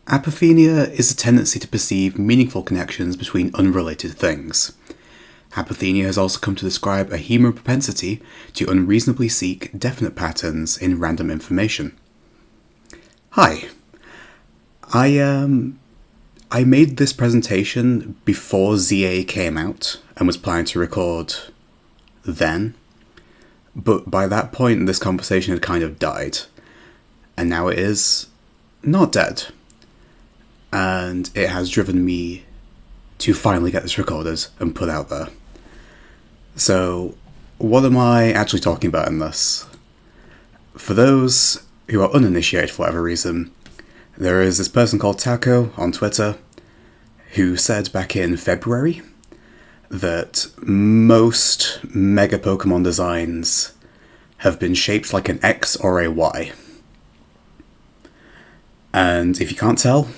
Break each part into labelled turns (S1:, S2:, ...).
S1: Apophenia is a tendency to perceive meaningful connections between unrelated things. Apophenia has also come to describe a human propensity to unreasonably seek definite patterns in random information. Hi. I made this presentation before ZA came out and was planning to record then, but by that point this conversation had kind of died, and now it is not dead. And it has driven me to finally get this recorded and put out there. So, what am I actually talking about in this? For those who are uninitiated for whatever reason, there is this person called Taco on Twitter who said back in February that most Mega Pokemon designs have been shaped like an X or a Y. And if you can't tell,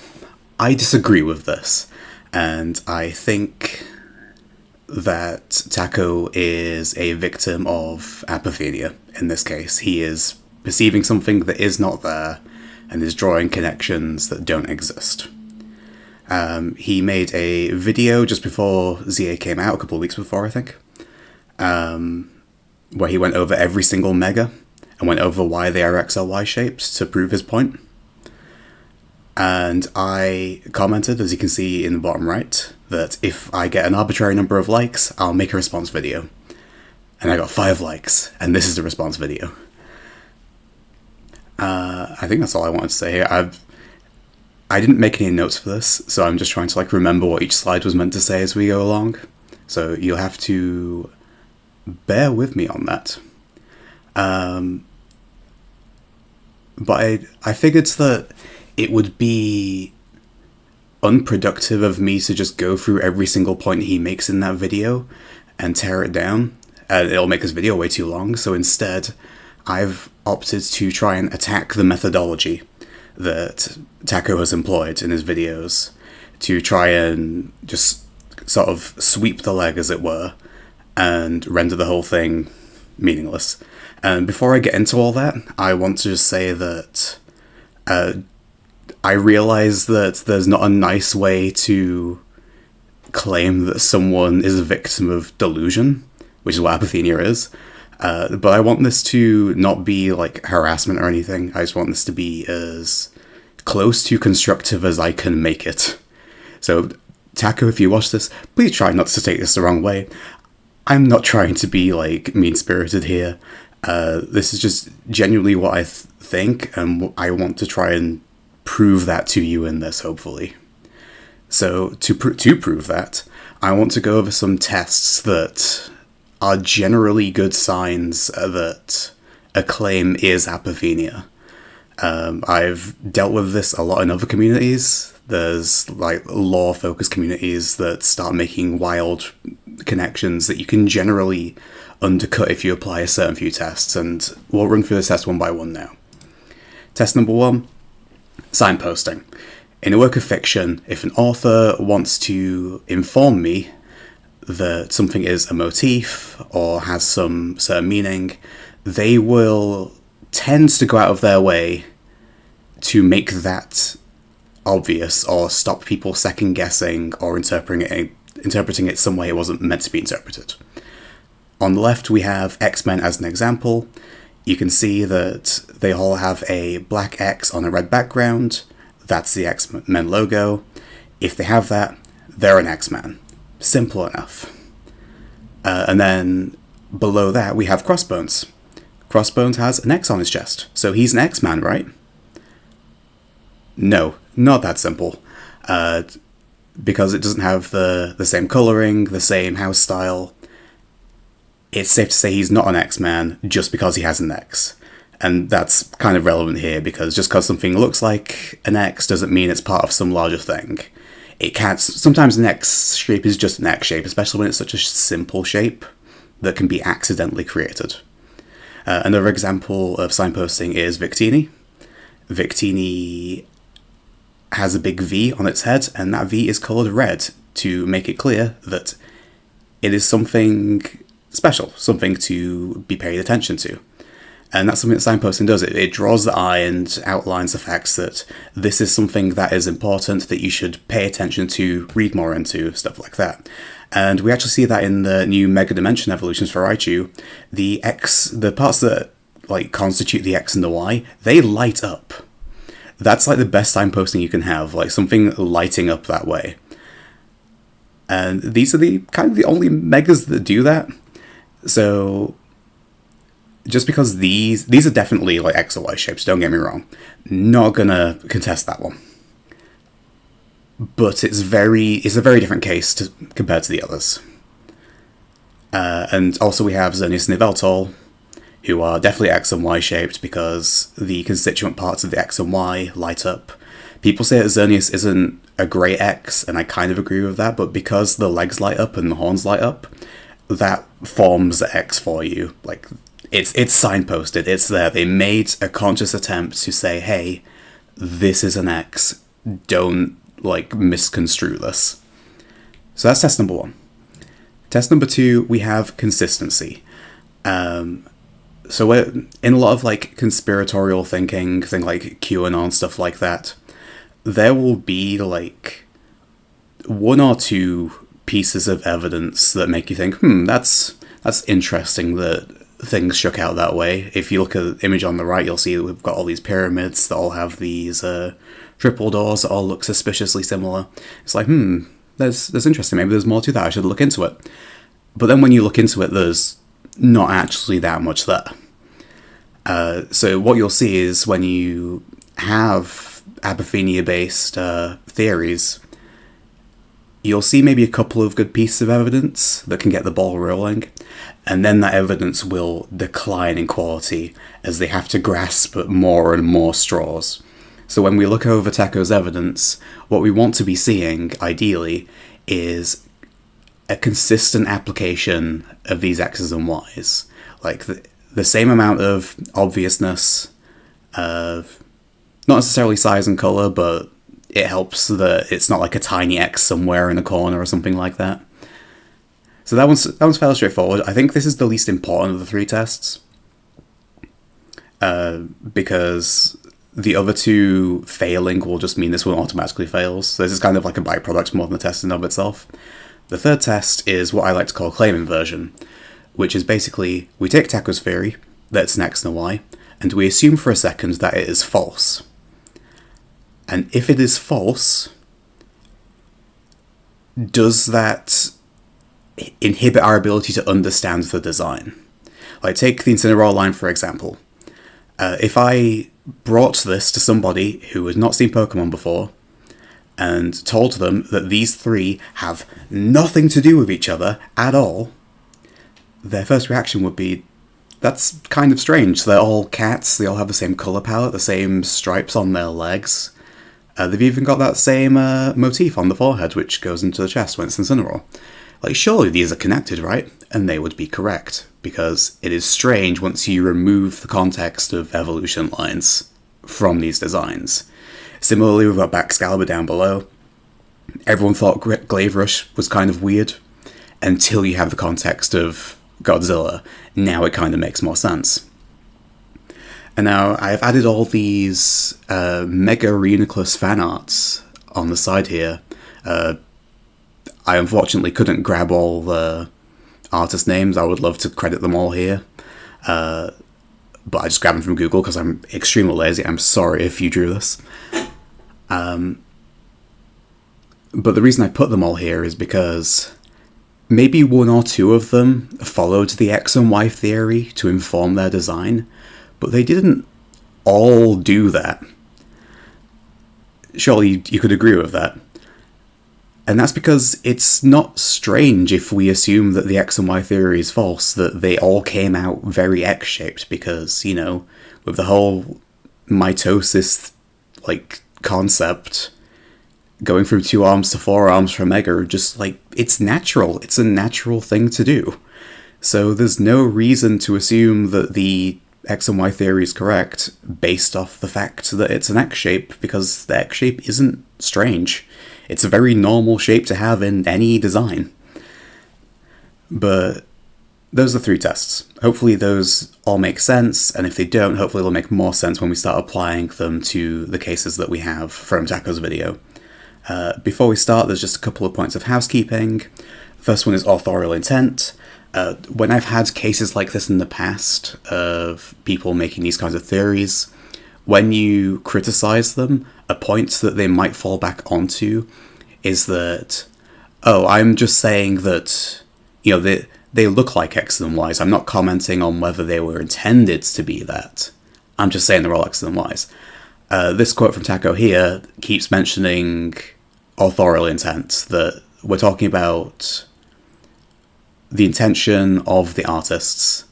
S1: I disagree with this, and I think that Taco is a victim of apophenia in this case. He is perceiving something that is not there and is drawing connections that don't exist. He made a video just before ZA came out, a couple of weeks before, I think, where he went over every single Mega and went over why they are X or Y shaped to prove his point. And I commented, as you can see in the bottom right, that if I get an arbitrary number of likes, I'll make a response video. And I got 5 likes, and this is the response video. I think that's all I wanted to say here. I didn't make any notes for this, so I'm just trying to remember what each slide was meant to say as we go along. So you'll have to bear with me on that. But I figured that it would be unproductive of me to just go through every single point he makes in that video and tear it down. It'll make this video way too long, so instead I've opted to try and attack the methodology that Taco has employed in his videos to try and just sort of sweep the leg, as it were, and render the whole thing meaningless. And before I get into all that, I want to just say that I realize that there's not a nice way to claim that someone is a victim of delusion, which is what apophenia is. But I want this to not be harassment or anything. I just want this to be as close to constructive as I can make it. So, Taco, if you watch this, please try not to take this the wrong way. I'm not trying to be mean-spirited here. This is just genuinely what I think, and I want to try and prove that to you in this, hopefully. So, to prove that, I want to go over some tests that are generally good signs that a claim is apophenia. I've dealt with this a lot in other communities. There's lore-focused communities that start making wild connections that you can generally undercut if you apply a certain few tests, and we'll run through this test one by one now. Test number 1. Signposting. In a work of fiction, if an author wants to inform me that something is a motif or has some certain meaning, they will tend to go out of their way to make that obvious or stop people second guessing or interpreting it some way it wasn't meant to be interpreted. On the left we have X-Men as an example. You can see that they all have a black X on a red background. That's the X-Men logo. If they have that, they're an X-Man. Simple enough. And then below that we have Crossbones. Crossbones has an X on his chest, so he's an X-Man, right? No, not that simple. Because it doesn't have the same colouring, the same house style. It's safe to say he's not an X-Man just because he has an X. And that's kind of relevant here, because just because something looks like an X doesn't mean it's part of some larger thing. It can't. Sometimes an X shape is just an X shape, especially when it's such a simple shape that can be accidentally created. Another example of signposting is Victini. Victini has a big V on its head, and that V is coloured red to make it clear that it is something special, something to be paid attention to. And that's something that signposting does. It draws the eye and outlines the facts that this is something that is important, that you should pay attention to, read more into, stuff like that. And we actually see that in the new Mega Dimension evolutions for Raichu. The parts that like constitute the X and the Y, they light up. That's like the best signposting you can have, like something lighting up that way. And these are the kind of the only megas that do that. So just because these are definitely like X or Y shapes, don't get me wrong. Not gonna contest that one. But it's a very different case compared to the others. And also we have Xerneas and Yveltal, who are definitely X and Y shaped because the constituent parts of the X and Y light up. People say that Xerneas isn't a great X, and I kind of agree with that, but because the legs light up and the horns light up, that forms the X for you. Like, it's signposted, it's there. They made a conscious attempt to say, hey, this is an X, don't, like, misconstrue this. So that's test number 1. Test number 2, we have consistency. So we're in a lot of, like, conspiratorial thinking, thing like QAnon, stuff like that, there will be, like, 1 or 2 pieces of evidence that make you think, that's interesting that things shook out that way. If you look at the image on the right, you'll see that we've got all these pyramids that all have these triple doors that all look suspiciously similar. It's like, that's interesting. Maybe there's more to that. I should look into it. But then when you look into it, there's not actually that much there. So what you'll see is when you have apophenia-based theories, you'll see maybe a couple of good pieces of evidence that can get the ball rolling, and then that evidence will decline in quality as they have to grasp at more and more straws. So when we look over Techo's evidence, what we want to be seeing, ideally, is a consistent application of these X's and Y's. Like, the same amount of obviousness, not necessarily size and colour, but it helps that it's not like a tiny X somewhere in a corner or something like that. So that one's fairly straightforward. I think this is the least important of the 3 tests, because the other 2 failing will just mean this one automatically fails. So this is kind of like a byproduct more than the test in of itself. The 3rd test is what I like to call claim inversion, which is basically, we take Techo's theory, that it's an X and a Y, and we assume for a second that it is false. And if it is false, does that inhibit our ability to understand the design? Like, take the Incineroar line, for example. If I brought this to somebody who has not seen Pokemon before, and told them that these 3 have nothing to do with each other at all, their first reaction would be, that's kind of strange. They're all cats, they all have the same colour palette, the same stripes on their legs. They've even got that same motif on the forehead, which goes into the chest when it's Incineroar. Like, surely these are connected, right? And they would be correct, because it is strange once you remove the context of evolution lines from these designs. Similarly, we've got Baxcalibur down below. Everyone thought Glaive Rush was kind of weird, until you have the context of Godzilla. Now it kind of makes more sense. And now I've added all these Mega Reuniclus fan arts on the side here. I unfortunately couldn't grab all the artist names. I would love to credit them all here. But I just grabbed them from Google because I'm extremely lazy. I'm sorry if you drew this. But the reason I put them all here is because maybe 1 or 2 of them followed the X and Y theory to inform their design, but they didn't all do that. Surely you could agree with that. And that's because it's not strange if we assume that the X and Y theory is false, that they all came out very X-shaped, because, you know, with the whole mitosis, like, concept, going from 2 arms to 4 arms for Mega, just, like, it's natural. It's a natural thing to do. So there's no reason to assume that the X and Y theory is correct based off the fact that it's an X shape, because the X shape isn't strange. It's a very normal shape to have in any design. But those are 3 tests. Hopefully those all make sense, and if they don't, hopefully they'll make more sense when we start applying them to the cases that we have from Taco's video. Before we start, there's just a couple of points of housekeeping. The first one is authorial intent. When I've had cases like this in the past of people making these kinds of theories, when you criticize them, a point that they might fall back onto is that, oh, I'm just saying that, they look like X and Y's. I'm not commenting on whether they were intended to be that. I'm just saying they're all X and Y's. This quote from Taco here keeps mentioning authorial intent, that we're talking about the intention of the artists,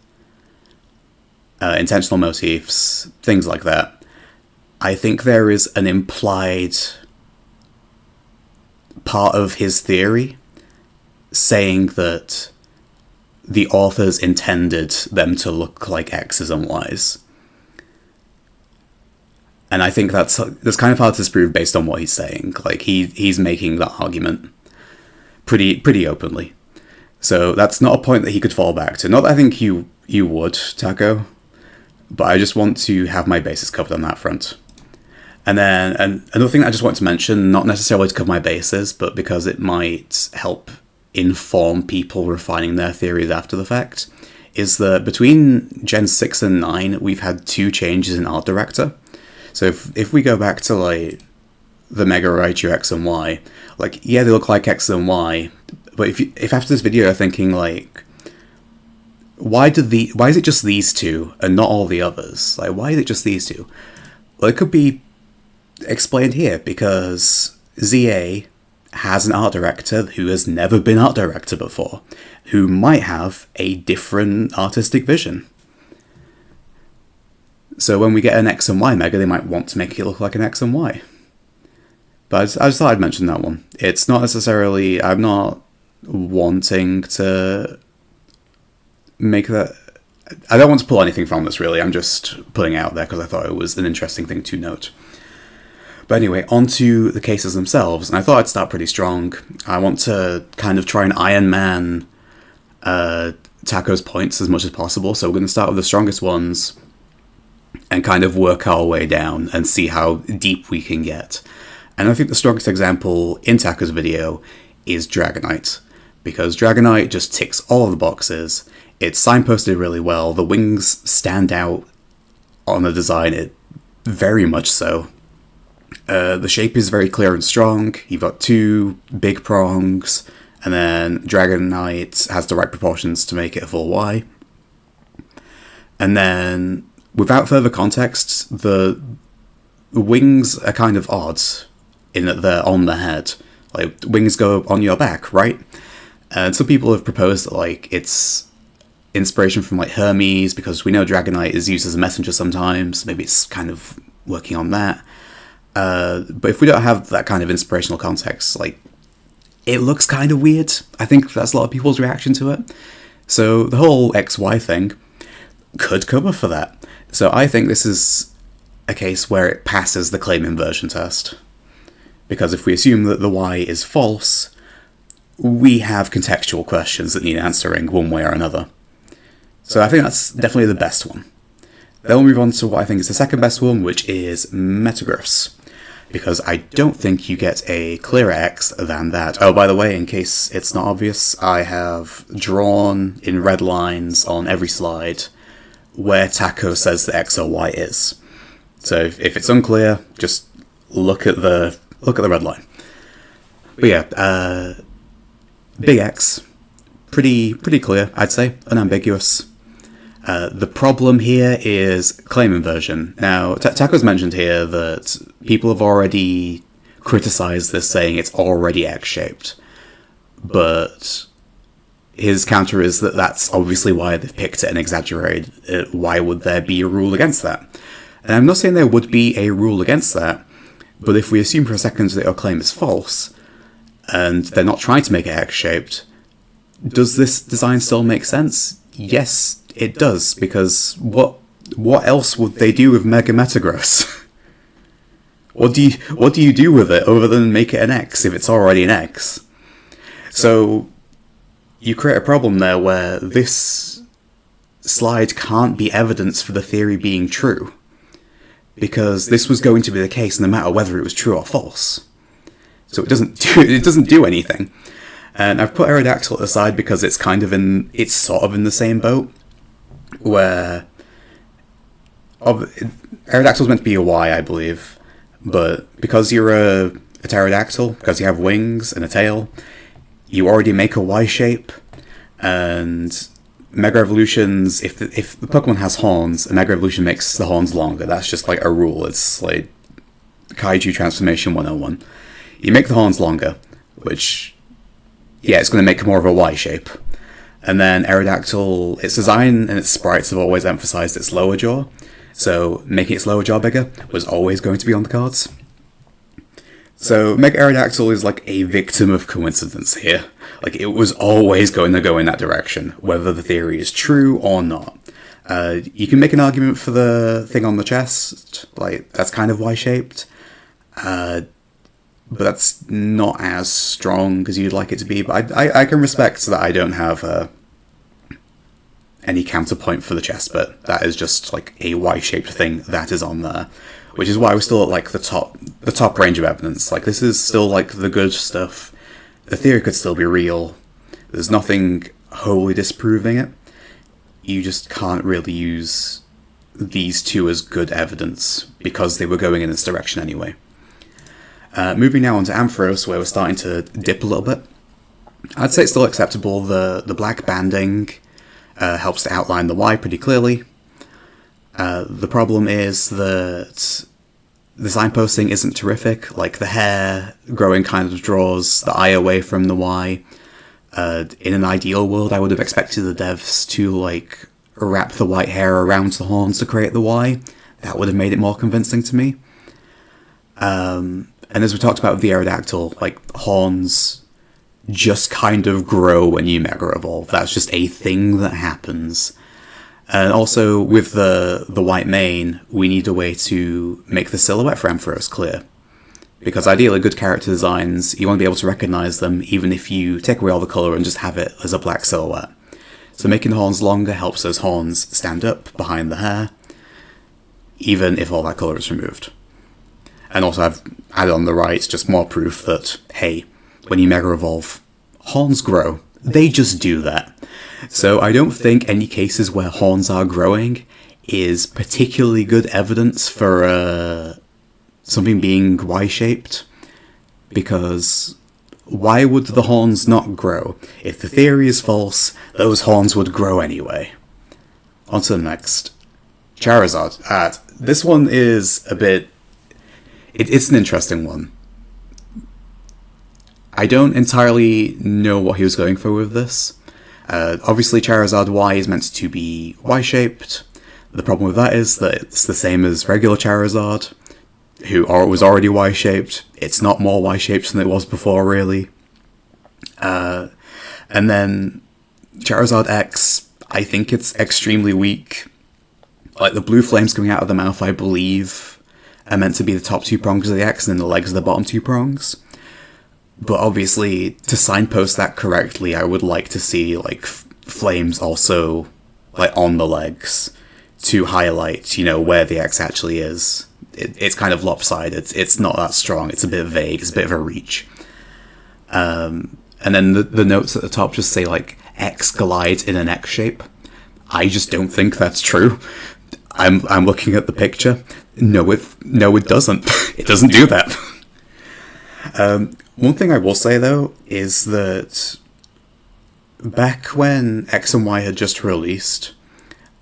S1: intentional motifs, things like that. I think there is an implied part of his theory saying that the authors intended them to look like X's and Y's. And I think that's kind of hard to disprove based on what he's saying. Like, he's making that argument pretty openly. So that's not a point that he could fall back to. Not that I think you would, Taco, but I just want to have my bases covered on that front. And then another thing I just want to mention, not necessarily to cover my bases, but because it might help inform people refining their theories after the fact, is that between Gen 6 and 9, we've had 2 changes in art director. So if we go back to, like, the Mega Raichu X and Y, like, yeah, they look like X and Y, but if after this video you're thinking, like, why is it just these 2 and not all the others? Like, why is it just these 2? Well, it could be explained here, because ZA has an art director who has never been art director before, who might have a different artistic vision. So when we get an X and Y Mega, they might want to make it look like an X and Y. But I just thought I'd mention that one. It's not necessarily... I'm not wanting to make that... I don't want to pull anything from this, really. I'm just putting it out there because I thought it was an interesting thing to note. But anyway, on to the cases themselves. And I thought I'd start pretty strong. I want to kind of try and Iron Man Taco's points as much as possible. So we're going to start with the strongest ones and kind of work our way down and see how deep we can get. And I think the strongest example in Taco's video is Dragonite, because Dragonite just ticks all of the boxes. It's signposted really well. The wings stand out on the design, it very much so. The shape is very clear and strong. You've got 2 big prongs, and then Dragonite has the right proportions to make it a full Y. And then, without further context, the wings are kind of odd in that they're on the head. Like, wings go on your back, right? And some people have proposed that, like, it's inspiration from, like, Hermes, because we know Dragonite is used as a messenger sometimes. Maybe it's kind of working on that. But if we don't have that kind of inspirational context, like, it looks kind of weird. I think that's a lot of people's reaction to it. So the whole XY thing could cover for that. So I think this is a case where it passes the claim inversion test. Because if we assume that the Y is false, we have contextual questions that need answering one way or another. So I think that's definitely the best one. Then we'll move on to what I think is the second best one, which is Metagross. Because I don't think you get a clearer X than that. Oh, by the way, in case it's not obvious, I have drawn in red lines on every slide where Taco says the X or Y is. So if it's unclear, just look at the red line. But yeah, big X, pretty clear, I'd say, unambiguous. The problem here is claim inversion. Now, Taco's mentioned here that people have already criticized this, saying it's already X-shaped. But his counter is that that's obviously why they've picked it and exaggerated it. Why would there be a rule against that? And I'm not saying there would be a rule against that, but if we assume for a second that your claim is false, and they're not trying to make it X-shaped, does this design still make sense? Yes, it does, because what else would they do with Mega Metagross? What do you do with it other than make it an X if it's already an X? So you create a problem there where this slide can't be evidence for the theory being true, because this was going to be the case no matter whether it was true or false. So it doesn't do anything. And I've put Aerodactyl at the side because it's sort of in the same boat, where Aerodactyl's meant to be a Y, I believe, but because you're a pterodactyl, because you have wings and a tail, you already make a Y shape, and Mega Evolutions, if the Pokemon has horns, a Mega Evolution makes the horns longer. That's just like a rule. It's like Kaiju Transformation 101. You make the horns longer, which, yeah, it's going to make more of a Y shape. And then Aerodactyl, its design and its sprites have always emphasized its lower jaw, so making its lower jaw bigger was always going to be on the cards. So Mega Aerodactyl is like a victim of coincidence here. Like, it was always going to go in that direction, whether the theory is true or not. You can make an argument for the thing on the chest, like, that's kind of Y-shaped, but that's not as strong as you'd like it to be. But I can respect that I don't have any counterpoint for the chest, but that is just like a Y-shaped thing that is on there. Which is why we're still at like the top range of evidence. Like, this is still like the good stuff. The theory could still be real. There's nothing wholly disproving it. You just can't really use these two as good evidence because they were going in this direction anyway. Moving now on to Ampharos, where we're starting to dip a little bit. I'd say it's still acceptable. The black banding helps to outline the Y pretty clearly. The problem is that the signposting isn't terrific. Like, the hair growing kind of draws the eye away from the Y. In an ideal world, I would have expected the devs to, like, wrap the white hair around the horns to create the Y. That would have made it more convincing to me. And as we talked about with the Aerodactyl, like, horns just kind of grow when you Mega Evolve. That's just a thing that happens. And also, with the white mane, we need a way to make the silhouette for Ampharos clear. Because ideally, good character designs, you want to be able to recognize them even if you take away all the colour and just have it as a black silhouette. So making the horns longer helps those horns stand up behind the hair, even if all that colour is removed. And also I've added on the right just more proof that, hey, when you Mega Evolve, horns grow. They just do that. So I don't think any cases where horns are growing is particularly good evidence for something being Y-shaped, because why would the horns not grow? If the theory is false, those horns would grow anyway. On to the next. Charizard. This one is a bit... It's an interesting one. I don't entirely know what he was going for with this. Obviously Charizard Y is meant to be Y-shaped. The problem with that is that it's the same as regular Charizard, who was already Y-shaped. It's not more Y-shaped than it was before, really. And then Charizard X, I think it's extremely weak. Like, the blue flames coming out of the mouth, I believe, are meant to be the top two prongs of the X, and then the legs are the bottom two prongs. But obviously, to signpost that correctly, I would like to see, like, flames also, like, on the legs to highlight, where the X actually is. It's kind of lopsided. It's not that strong. It's a bit vague. It's a bit of a reach. And then the notes at the top just say, like, X glides in an X shape. I just don't think that's true. I'm looking at the picture. No, it doesn't. It doesn't do that. One thing I will say, though, is that back when X and Y had just released,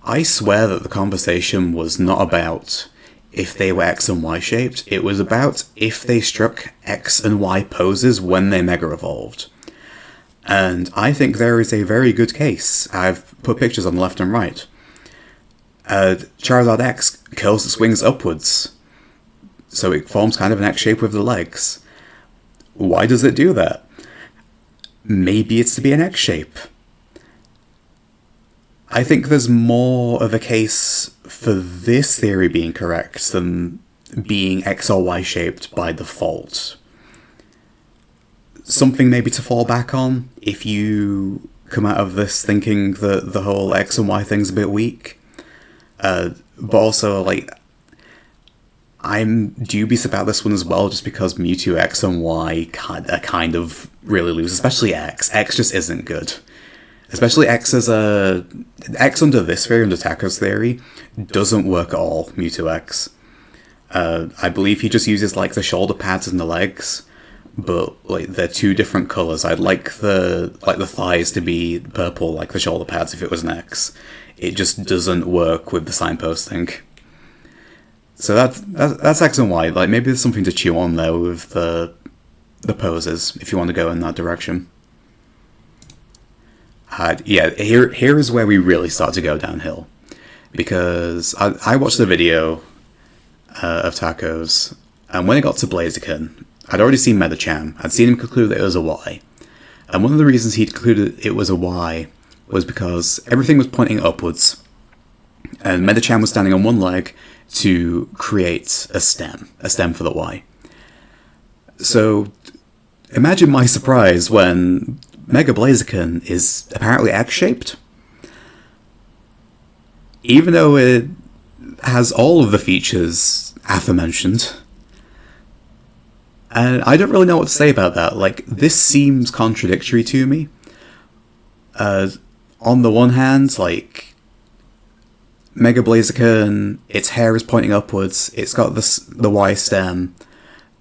S1: I swear that the conversation was not about if they were X and Y shaped, it was about if they struck X and Y poses when they Mega Evolved. And I think there is a very good case. I've put pictures on the left and right. Charizard X curls its wings upwards, so it forms kind of an X shape with the legs. Why does it do that? Maybe it's to be an X shape. I think there's more of a case for this theory being correct than being X or Y shaped by default. Something maybe to fall back on if you come out of this thinking that the whole X and Y thing's a bit weak. But also, like, I'm dubious about this one as well, just because Mewtwo X and Y kind of really lose, especially X. X just isn't good. Especially X X under this theory, under Taco's theory, doesn't work at all, Mewtwo X. I believe he just uses, like, the shoulder pads and the legs, but, like, they're two different colours. I'd like the thighs to be purple, like the shoulder pads, if it was an X. It just doesn't work with the signposting. So that's X and Y. Like, maybe there's something to chew on there with the poses, if you want to go in that direction. Yeah, here is where we really start to go downhill. Because I watched the video of Taco's, and when it got to Blaziken, I'd already seen Medicham. I'd seen him conclude that it was a Y. And one of the reasons he'd concluded it was a Y was because everything was pointing upwards. And Medicham was standing on one leg to create a stem for the Y. So imagine my surprise when Mega Blaziken is apparently X-shaped. Even though it has all of the features aforementioned. And I don't really know what to say about that. Like, this seems contradictory to me. On the one hand, like, Mega Blaziken, its hair is pointing upwards, it's got the Y stem.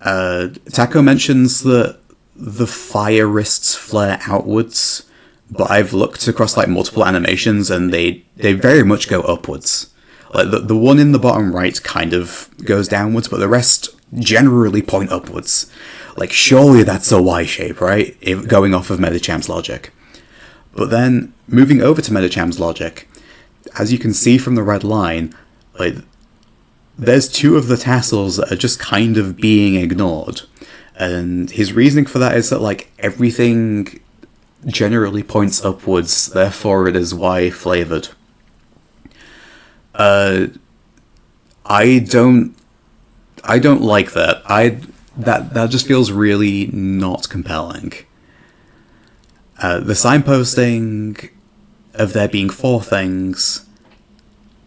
S1: Taco mentions that the fire wrists flare outwards, but I've looked across, like, multiple animations and they very much go upwards. Like, the one in the bottom right kind of goes downwards, but the rest generally point upwards. Like, surely that's a Y shape, right? Going off of Medicham's logic. But then, moving over to Medicham's logic, as you can see from the red line, like, there's two of the tassels that are just kind of being ignored. And his reasoning for that is that, like, everything generally points upwards, therefore it is Y flavored. I don't like that. That just feels really not compelling. The signposting of there being four things,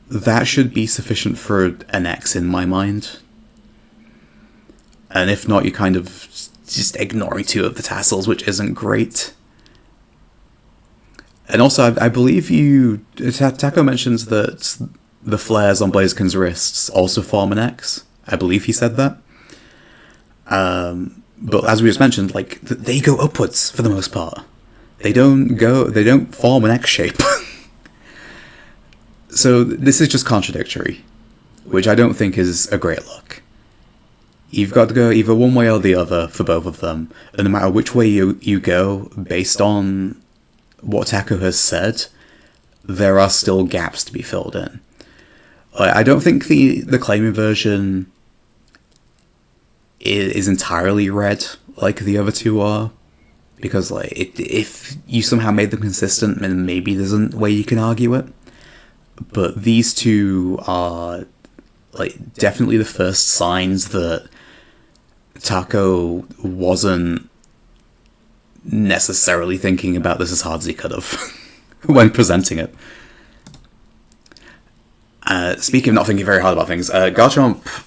S1: that should be sufficient for an X in my mind. And if not, you're kind of just ignoring two of the tassels, which isn't great. And also, I believe Taco mentions that the flares on Blaziken's wrists also form an X. I believe he said that. But as we just mentioned, like, they go upwards for the most part. They don't form an X shape. So this is just contradictory, which I don't think is a great look. You've got to go either one way or the other for both of them, and no matter which way you go, based on what Taco has said, there are still gaps to be filled in. I don't think the claiming version is entirely red like the other two are, because, like, if you somehow made them consistent, then maybe there's a way you can argue it. But these two are, like, definitely the first signs that Taco wasn't necessarily thinking about this as hard as he could have when presenting it. Speaking of not thinking very hard about things, Garchomp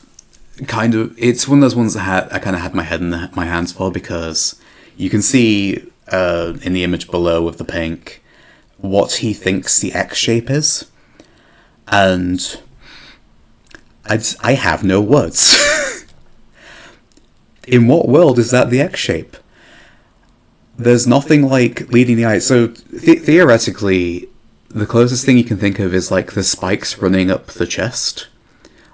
S1: kind of, it's one of those ones that I kind of had my head in my hands for, because you can see in the image below with the pink what he thinks the X shape is, and I have no words. In what world is that the X shape? There's nothing like leading the eye. So theoretically, the closest thing you can think of is, like, the spikes running up the chest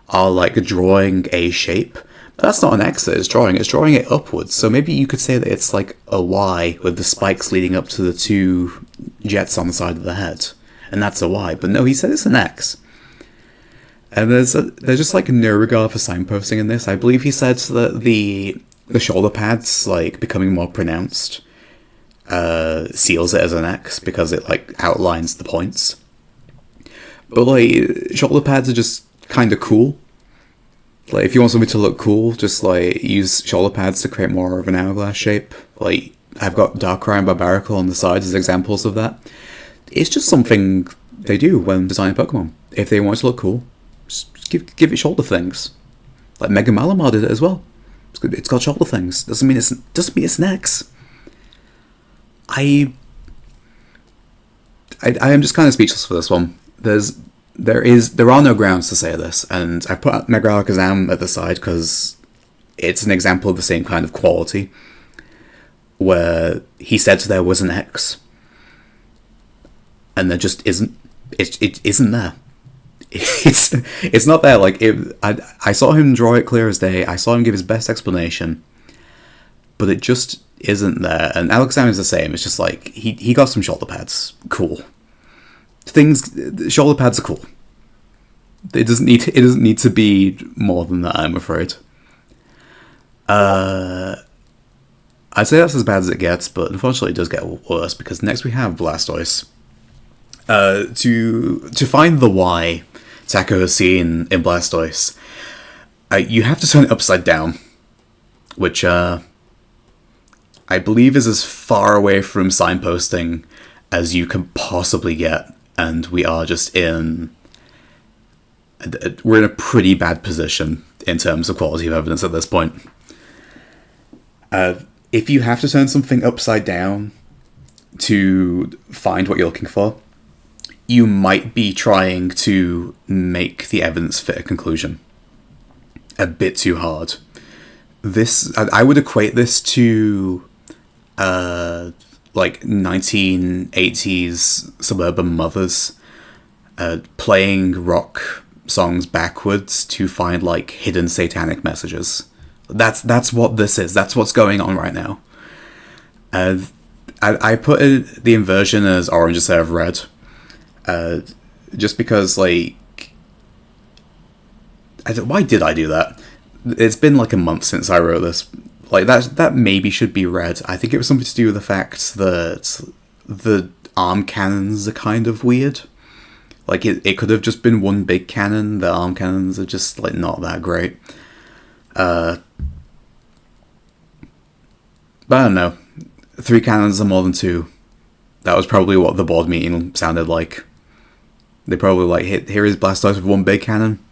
S1: are, like, drawing a shape. But that's not an X that it's drawing it upwards. So maybe you could say that it's like a Y with the spikes leading up to the two jets on the side of the head. And that's a Y. But no, he said it's an X. And there's just, like, no regard for signposting in this. I believe he said that the shoulder pads, like, becoming more pronounced seals it as an X because it, like, outlines the points. But, like, shoulder pads are just kind of cool. Like, if you want something to look cool, just, like, use shoulder pads to create more of an hourglass shape. Like, I've got Darkrai and Barbaracle on the sides as examples of that. It's just something they do when designing Pokemon. If they want it to look cool, just give it shoulder things. Like Mega Malamar did it as well. It's got shoulder things. Doesn't mean it's an X. I am just kind of speechless for this one. There are no grounds to say this, and I put Mega Alakazam at the side because it's an example of the same kind of quality, where he said there was an X, and there just isn't. It isn't there. It's not there. Like I saw him draw it clear as day. I saw him give his best explanation, but it just isn't there. And Alakazam is the same. It's just like he got some shoulder pads. Cool. Shoulder pads are cool. It doesn't need to be more than that, I'm afraid. I'd say that's as bad as it gets, but unfortunately it does get worse, because next we have Blastoise. To find the why Taco has seen in Blastoise, you have to turn it upside down, which I believe is as far away from signposting as you can possibly get, and we are just we're in a pretty bad position in terms of quality of evidence at this point. If you have to turn something upside down to find what you're looking for, you might be trying to make the evidence fit a conclusion a bit too hard. I would equate this to like 1980s suburban mothers playing rock songs backwards to find like hidden satanic messages. That's what this is. That's what's going on right now. I put the inversion as orange instead of red, just because like why did I do that? It's been like a month since I wrote this. Like that maybe should be red. I think it was something to do with the fact that the arm cannons are kind of weird. Like it could have just been one big cannon. The arm cannons are just like not that great. But I don't know. 3 cannons are more than 2. That was probably what the board meeting sounded like. They probably like, here is Blastoise with 1 big cannon.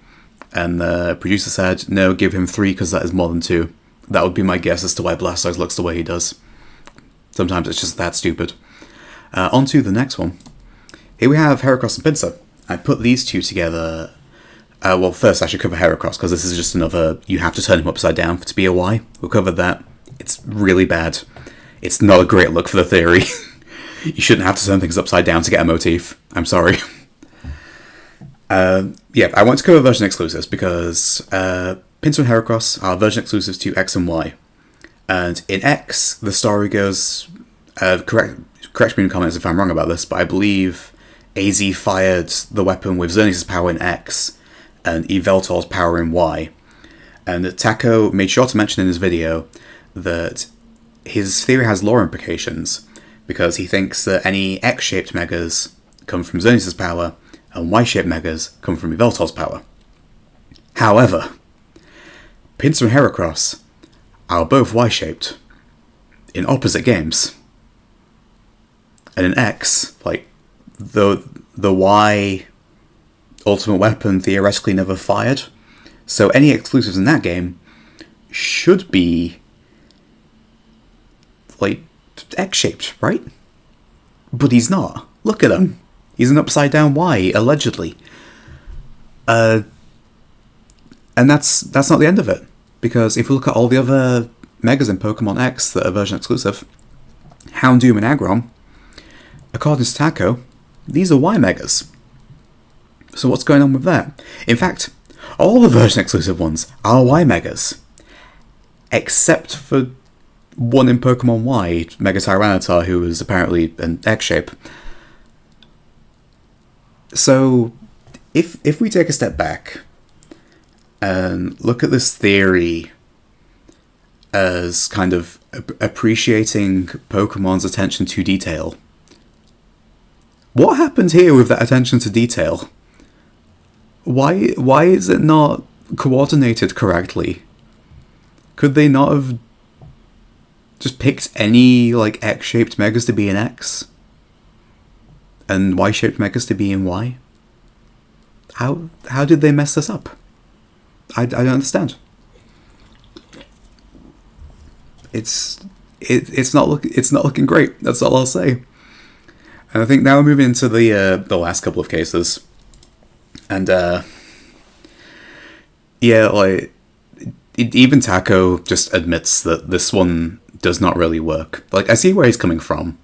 S1: And the producer said, no, give him 3 because that is more than 2. That would be my guess as to why Blastoise looks the way he does. Sometimes it's just that stupid. On to the next one. Here we have Heracross and Pinsir. I put these two together. Well, first I should cover Heracross, because this is just another, you have to turn him upside down to be a Y. We'll cover that. It's really bad. It's not a great look for the theory. You shouldn't have to turn things upside down to get a motif. I'm sorry. Yeah, I want to cover version exclusives, because Pinsir and Heracross are version exclusives to X and Y. And in X, the story goes, correct me in the comments if I'm wrong about this, but I believe AZ fired the weapon with Xerneas' power in X, and Yveltal's power in Y. And Taco made sure to mention in his video that his theory has lore implications, because he thinks that any X-shaped megas come from Xerneas' power, and Y-shaped megas come from Yveltal's power. However, Pinsir and Heracross are both Y-shaped, in opposite games. And in X, like, the Y ultimate weapon theoretically never fired, so any exclusives in that game should be, like, X-shaped, right? But he's not. Look at him. He's an upside-down Y, allegedly. And that's not the end of it. Because if we look at all the other megas in Pokemon X that are version exclusive, Houndoom and Aggron, according to Taco, these are Y megas. So what's going on with that? In fact, all the version exclusive ones are Y megas. Except for one in Pokemon Y, Mega Tyranitar, who is apparently an X shape. So, if we take a step back and look at this theory as kind of appreciating Pokemon's attention to detail, what happened here with that attention to detail? Why is it not coordinated correctly? Could they not have just picked any, like, X-shaped megas to be in X, and Y-shaped megas to be in Y? How did they mess this up? I don't understand. It's not looking great. That's all I'll say. And I think now we're moving into the last couple of cases, and yeah, like even Taco just admits that this one does not really work. Like, I see where he's coming from,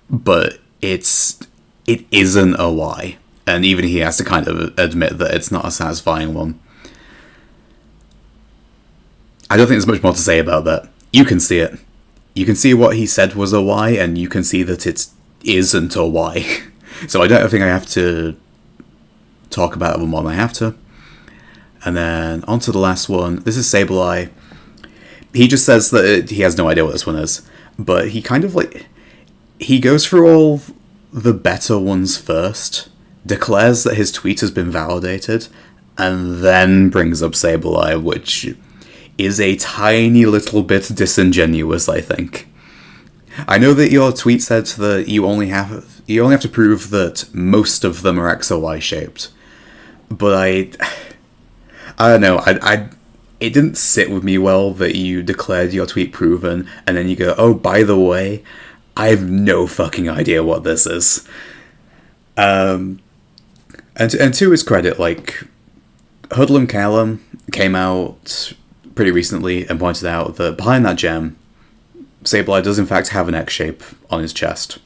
S1: but it isn't a Y, and even he has to kind of admit that it's not a satisfying one. I don't think there's much more to say about that. You can see it. You can see what he said was a Y, and you can see that it isn't a Y. So I don't think I have to talk about it more than I have to. And then on to the last one. This is Sableye. He just says that he has no idea what this one is, but he kind of like... He goes through all the better ones first, declares that his tweet has been validated, and then brings up Sableye, which is a tiny little bit disingenuous, I think. I know that your tweet said that you only have to prove that most of them are X or Y shaped, but I don't know. It didn't sit with me well that you declared your tweet proven, and then you go, oh, by the way, I have no fucking idea what this is. And to his credit, like, Hoodlum Callum came out pretty recently and pointed out that behind that gem, Sableye does in fact have an X shape on his chest.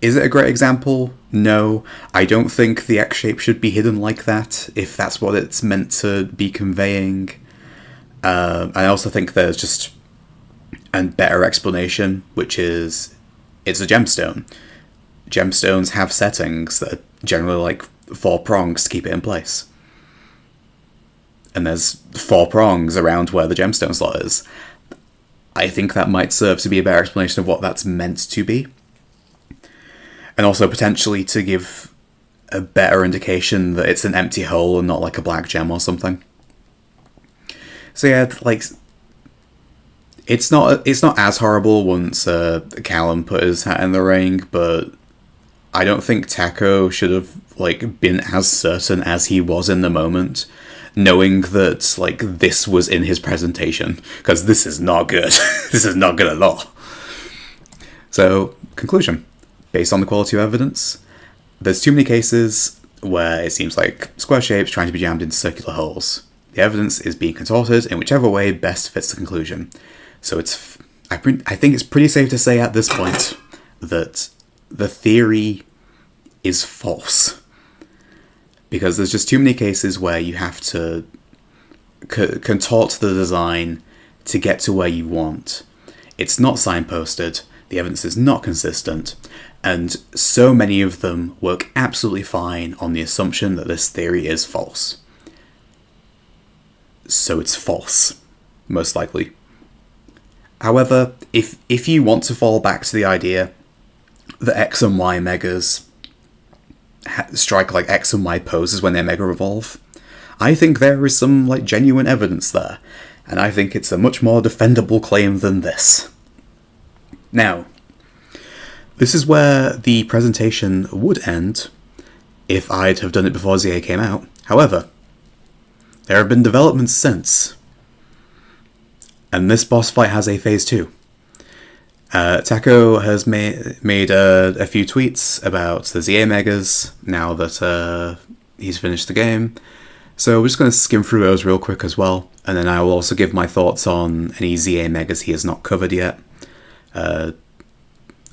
S1: Is it a great example? No. I don't think the X shape should be hidden like that, if that's what it's meant to be conveying. I also think there's just a better explanation, which is it's a gemstone. Gemstones have settings that are generally like 4 prongs to keep it in place. And there's 4 prongs around where the gemstone slot is. I think that might serve to be a better explanation of what that's meant to be. And also potentially to give a better indication that it's an empty hole and not like a black gem or something. So yeah, like, it's not as horrible once Callum put his hat in the ring, but I don't think Taco should have like been as certain as he was in the moment, knowing that like this was in his presentation, because this is not good. This is not good at all. So, conclusion. Based on the quality of evidence, there's too many cases where it seems like square shapes trying to be jammed into circular holes. The evidence is being contorted in whichever way best fits the conclusion. So I think it's pretty safe to say at this point that the theory is false. Because there's just too many cases where you have to contort the design to get to where you want. It's not signposted, the evidence is not consistent, and so many of them work absolutely fine on the assumption that this theory is false. So it's false, most likely. However, if you want to fall back to the idea that X and Y megas strike like X and Y poses when they mega revolve, I think there is some like genuine evidence there, and I think it's a much more defendable claim than this. Now, this is where the presentation would end if I'd have done it before ZA came out. However, there have been developments since, and this boss fight has a phase 2. Taco has made a few tweets about the ZA megas now that he's finished the game, so we're just going to skim through those real quick as well, and then I will also give my thoughts on any ZA megas he has not covered yet,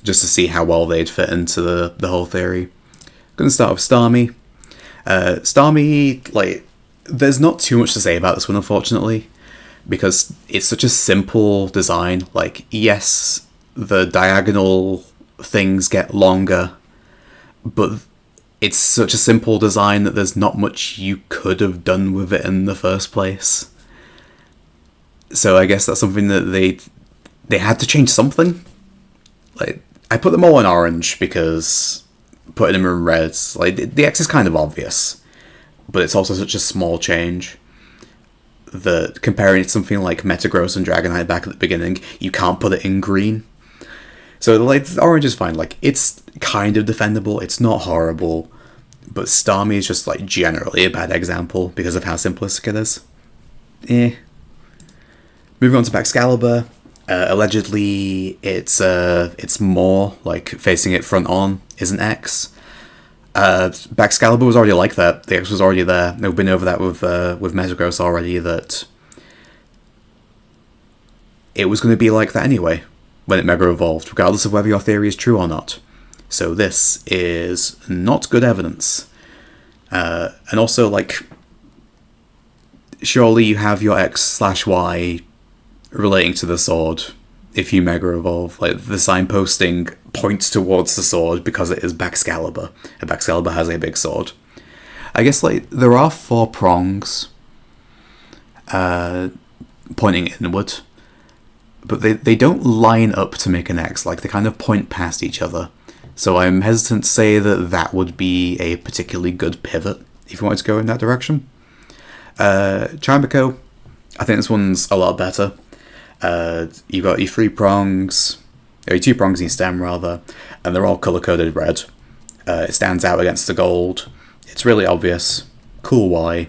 S1: just to see how well they'd fit into the whole theory. I'm going to start with Starmie. Starmie, like, there's not too much to say about this one, unfortunately, because it's such a simple design. Like, yes, the diagonal things get longer, but it's such a simple design that there's not much you could have done with it in the first place. So I guess that's something that they had to change something. Like, I put them all in orange because putting them in reds, like, the X is kind of obvious, but it's also such a small change. that comparing it to something like Metagross and Dragonite back at the beginning, you can't put it in green. So like orange is fine. Like it's kind of defendable. It's not horrible, but Starmie is just like generally a bad example because of how simplistic it is. Moving on to Baxcalibur. Allegedly, it's more like facing it front on is an X. Baxcalibur was already like that. The X was already there. We've been over that with Metagross already. That it was going to be like that anyway when it Mega Evolved, regardless of whether your theory is true or not. So this is not good evidence. And also, like, surely you have your X/Y relating to the sword if you Mega Evolve. Like, the signposting points towards the sword because it is Baxcalibur, and Baxcalibur has a big sword. I guess, like, there are 4 prongs pointing inward, but they don't line up to make an X. Like, they kind of point past each other. So I'm hesitant to say that that would be a particularly good pivot if you wanted to go in that direction. Chimecho, I think this one's a lot better. You've got your 3 prongs, or your 2 prongs in your stem rather, and they're all colour-coded red. It stands out against the gold. It's really obvious. Cool Y.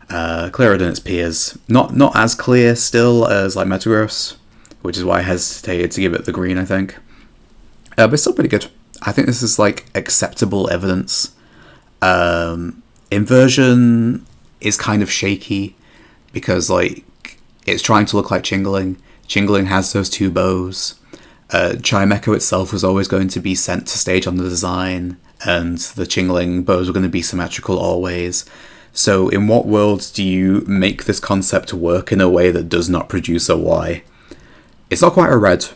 S1: Clearer than its peers. Not as clear still as like Metagross, which is why I hesitated to give it the green, I think. But it's still pretty good. I think this is like acceptable evidence. Inversion is kind of shaky because like it's trying to look like Chingling. Chingling has those 2 bows. Chimecho itself was always going to be sent to stage on the design, and the Chingling bows were going to be symmetrical always. So in what world do you make this concept work in a way that does not produce a Y? It's not quite a red.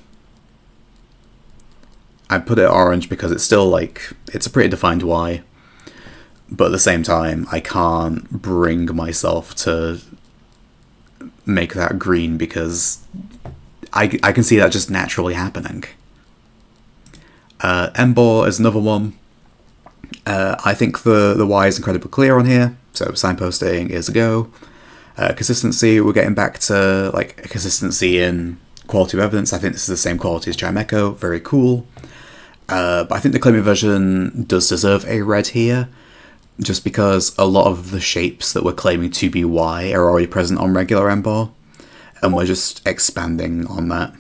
S1: I put it orange because it's still like, it's a pretty defined Y. But at the same time, I can't bring myself to make that green because I can see that just naturally happening. Emboar is another one. I think the Y is incredibly clear on here, so signposting is a go. Consistency, we're getting back to like a consistency in quality of evidence. I think this is the same quality as Chimecho, very cool. But I think the claim inversion does deserve a red here, just because a lot of the shapes that we're claiming to be Y are already present on regular Emboar, and we're just expanding on that.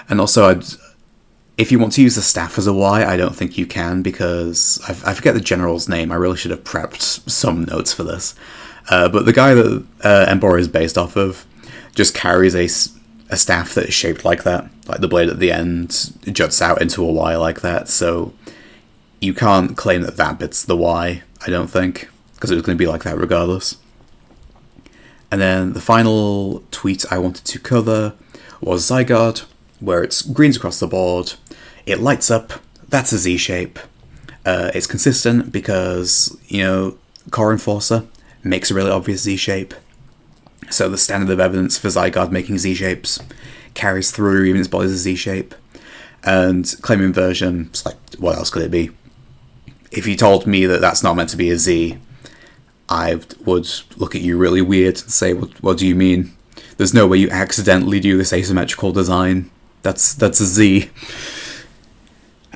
S1: And also, if you want to use the staff as a Y, I don't think you can, because I forget the general's name. I really should have prepped some notes for this. But the guy that Emboar is based off of just carries a staff that is shaped like that. Like the blade at the end juts out into a Y like that, so you can't claim that that bit's the Y, I don't think, because it was going to be like that regardless. And then the final tweet I wanted to cover was Zygarde, where it's greens across the board. It lights up, that's a Z shape. It's consistent because, you know, Core Enforcer makes a really obvious Z shape. So the standard of evidence for Zygarde making Z shapes carries through, even its body's a Z shape. And claim inversion, it's like, what else could it be? If you told me that that's not meant to be a Z, I would look at you really weird and say, what do you mean? There's no way you accidentally do this asymmetrical design. That's a Z.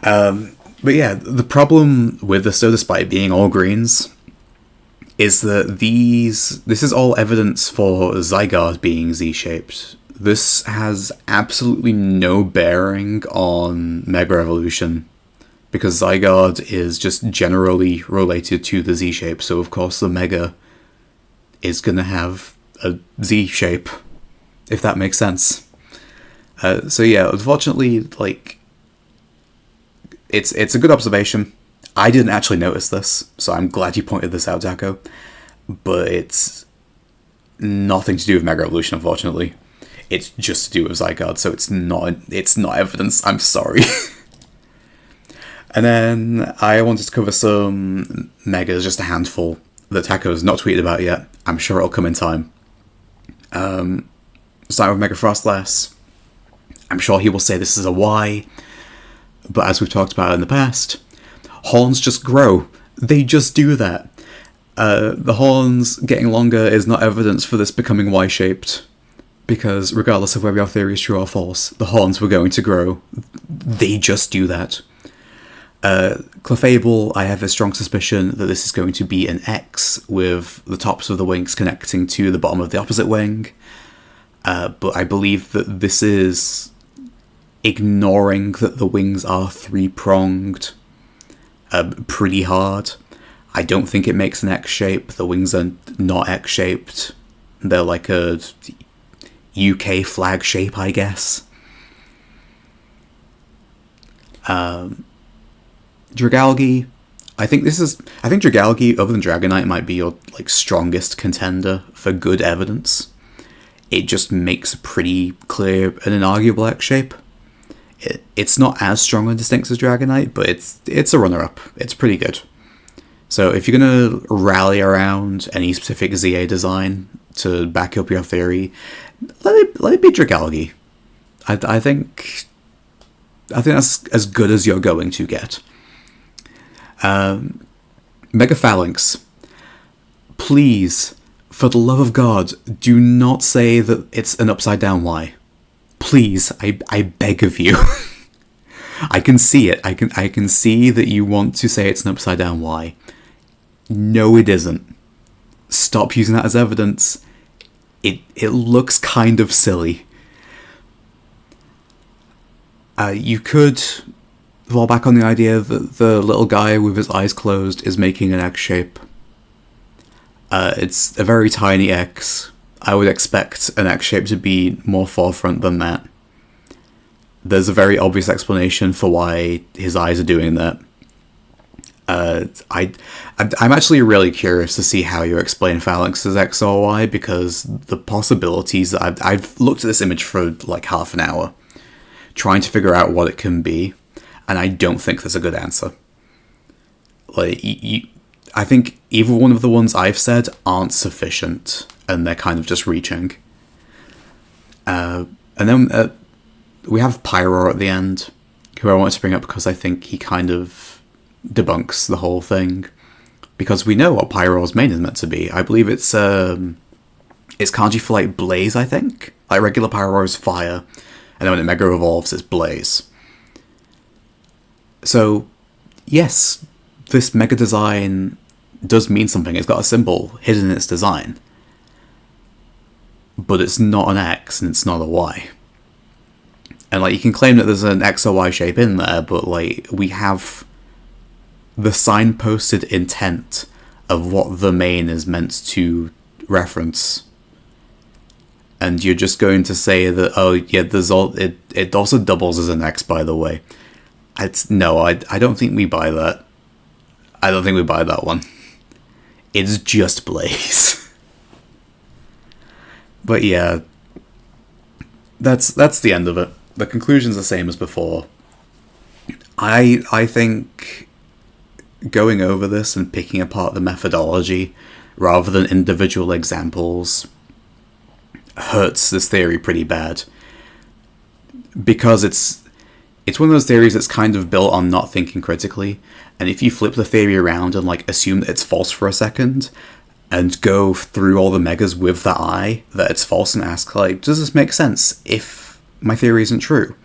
S1: But yeah, the problem with this, though, despite it being all greens, is that this is all evidence for Zygarde being Z-shaped. This has absolutely no bearing on Mega Evolution, because Zygarde is just generally related to the Z-shape, so of course the Mega is gonna have a Z-shape, if that makes sense. So yeah, unfortunately, like, it's a good observation. I didn't actually notice this, so I'm glad you pointed this out, Daco. But it's nothing to do with Mega Evolution, unfortunately. It's just to do with Zygarde, so it's not evidence. I'm sorry. And then I wanted to cover some Megas, just a handful, that Taco's not tweeted about yet. I'm sure it'll come in time. Starting with Mega Frostlass. I'm sure he will say this is a Y, but as we've talked about in the past, horns just grow. They just do that. The horns getting longer is not evidence for this becoming Y-shaped, because regardless of whether our theory is true or false, the horns were going to grow. They just do that. Clefable, I have a strong suspicion that this is going to be an X with the tops of the wings connecting to the bottom of the opposite wing. But I believe that this is ignoring that the wings are three-pronged pretty hard. I don't think it makes an X shape. The wings are not X-shaped. They're like a UK flag shape, I guess. Dragalge, I think Dragalge, other than Dragonite, might be your strongest contender for good evidence. It just makes a pretty clear and inarguable X shape. It's not as strong and distinct as Dragonite, but it's a runner-up. It's pretty good. So if you're gonna rally around any specific ZA design to back up your theory, let it be Dragalge. I think that's as good as you're going to get. Megaphalanx, please, for the love of God, do not say that it's an upside down Y. Please, I beg of you. I can see it. I can see that you want to say it's an upside down Y. No, it isn't. Stop using that as evidence. It looks kind of silly. You could fall back on the idea that the little guy with his eyes closed is making an X shape. It's a very tiny X. I would expect an X shape to be more forefront than that. There's a very obvious explanation for why his eyes are doing that. I'm actually really curious to see how you explain Phalanx as X or Y, because the possibilities, I've looked at this image for like half an hour, trying to figure out what it can be, and I don't think there's a good answer. I think either one of the ones I've said aren't sufficient, and they're kind of just reaching. And then we have Pyroar at the end, who I wanted to bring up because I think he kind of debunks the whole thing. Because we know what Pyroar's main is meant to be. I believe it's kanji for like blaze, I think. Like regular Pyroar is fire, and then when it mega evolves, it's blaze. So, yes, this mega design does mean something. It's got a symbol hidden in its design. But it's not an X and it's not a Y. And like you can claim that there's an X or Y shape in there, but like we have the signposted intent of what the main is meant to reference. And you're just going to say that, oh yeah, it also doubles as an X, by the way. I don't think we buy that. I don't think we buy that one. It's just Blaze. But yeah, that's the end of it. The conclusion's the same as before. I think going over this and picking apart the methodology rather than individual examples hurts this theory pretty bad. Because it's one of those theories that's kind of built on not thinking critically, and if you flip the theory around and like assume that it's false for a second, and go through all the megas with the eye that it's false and ask, like, does this make sense if my theory isn't true?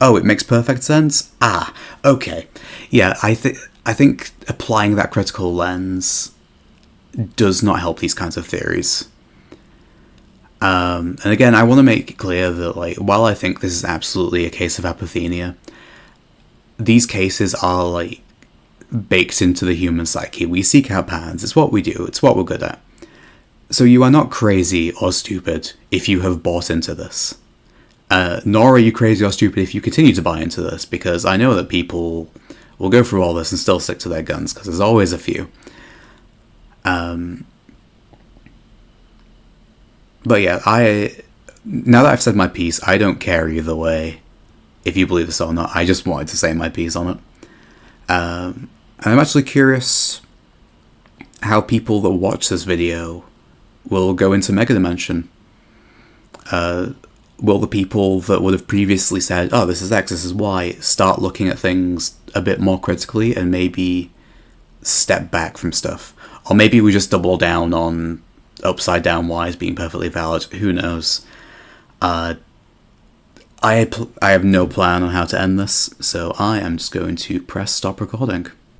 S1: Oh, it makes perfect sense? Ah, okay. Yeah, I think applying that critical lens does not help these kinds of theories. And again, I want to make it clear that, like, while I think this is absolutely a case of apothenia, these cases are, like, baked into the human psyche. We seek out patterns. It's what we do. It's what we're good at. So you are not crazy or stupid if you have bought into this. Nor are you crazy or stupid if you continue to buy into this, because I know that people will go through all this and still stick to their guns, because there's always a few. But yeah, now that I've said my piece, I don't care either way if you believe this or not. I just wanted to say my piece on it. And I'm actually curious how people that watch this video will go into Mega Dimension. Will the people that would have previously said, oh, this is X, this is Y, start looking at things a bit more critically and maybe step back from stuff? Or maybe we just double down on Upside Down Wise being perfectly valid. Who knows? I have no plan on how to end this, so I am just going to press stop recording.